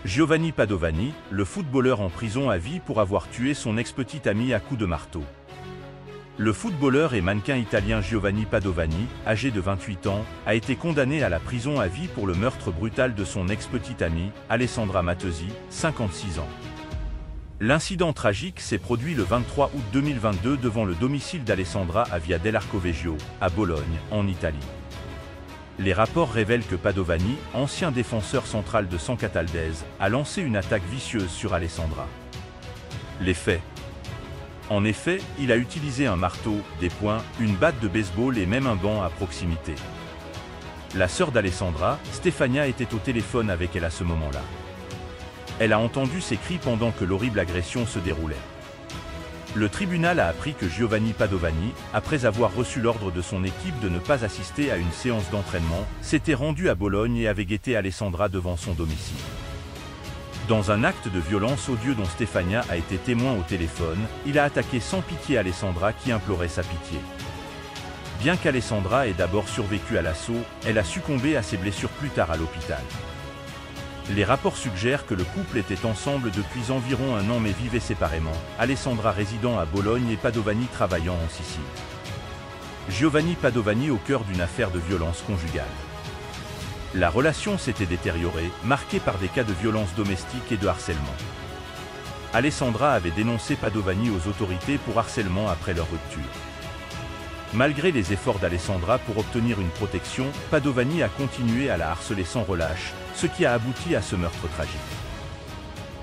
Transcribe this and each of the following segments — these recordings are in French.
Giovanni Padovani, le footballeur en prison à vie pour avoir tué son ex-petite amie à coups de marteau. Le footballeur et mannequin italien Giovanni Padovani, âgé de 28 ans, a été condamné à la prison à vie pour le meurtre brutal de son ex-petite amie, Alessandra Matesi, 56 ans. L'incident tragique s'est produit le 23 août 2022 devant le domicile d'Alessandra à Via dell'Arcoveggio, à Bologne, en Italie. Les rapports révèlent que Padovani, ancien défenseur central de San Cataldese, a lancé une attaque vicieuse sur Alessandra. Les faits. En effet, il a utilisé un marteau, des poings, une batte de baseball et même un banc à proximité. La sœur d'Alessandra, Stefania, était au téléphone avec elle à ce moment-là. Elle a entendu ces cris pendant que l'horrible agression se déroulait. Le tribunal a appris que Giovanni Padovani, après avoir reçu l'ordre de son équipe de ne pas assister à une séance d'entraînement, s'était rendu à Bologne et avait guetté Alessandra devant son domicile. Dans un acte de violence odieux dont Stefania a été témoin au téléphone, il a attaqué sans pitié Alessandra qui implorait sa pitié. Bien qu'Alessandra ait d'abord survécu à l'assaut, elle a succombé à ses blessures plus tard à l'hôpital. Les rapports suggèrent que le couple était ensemble depuis environ un an mais vivait séparément, Alessandra résidant à Bologne et Padovani travaillant en Sicile. Giovanni Padovani au cœur d'une affaire de violence conjugale. La relation s'était détériorée, marquée par des cas de violence domestique et de harcèlement. Alessandra avait dénoncé Padovani aux autorités pour harcèlement après leur rupture. Malgré les efforts d'Alessandra pour obtenir une protection, Padovani a continué à la harceler sans relâche, ce qui a abouti à ce meurtre tragique.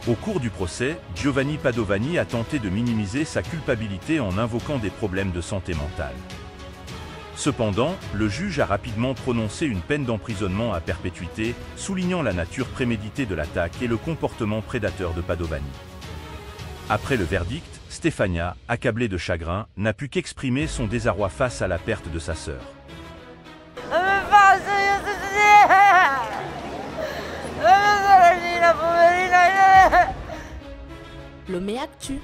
Au cours du procès, Giovanni Padovani a tenté de minimiser sa culpabilité en invoquant des problèmes de santé mentale. Cependant, le juge a rapidement prononcé une peine d'emprisonnement à perpétuité, soulignant la nature préméditée de l'attaque et le comportement prédateur de Padovani. Après le verdict, Stefania, accablée de chagrin, n'a pu qu'exprimer son désarroi face à la perte de sa sœur. Lomé Actu.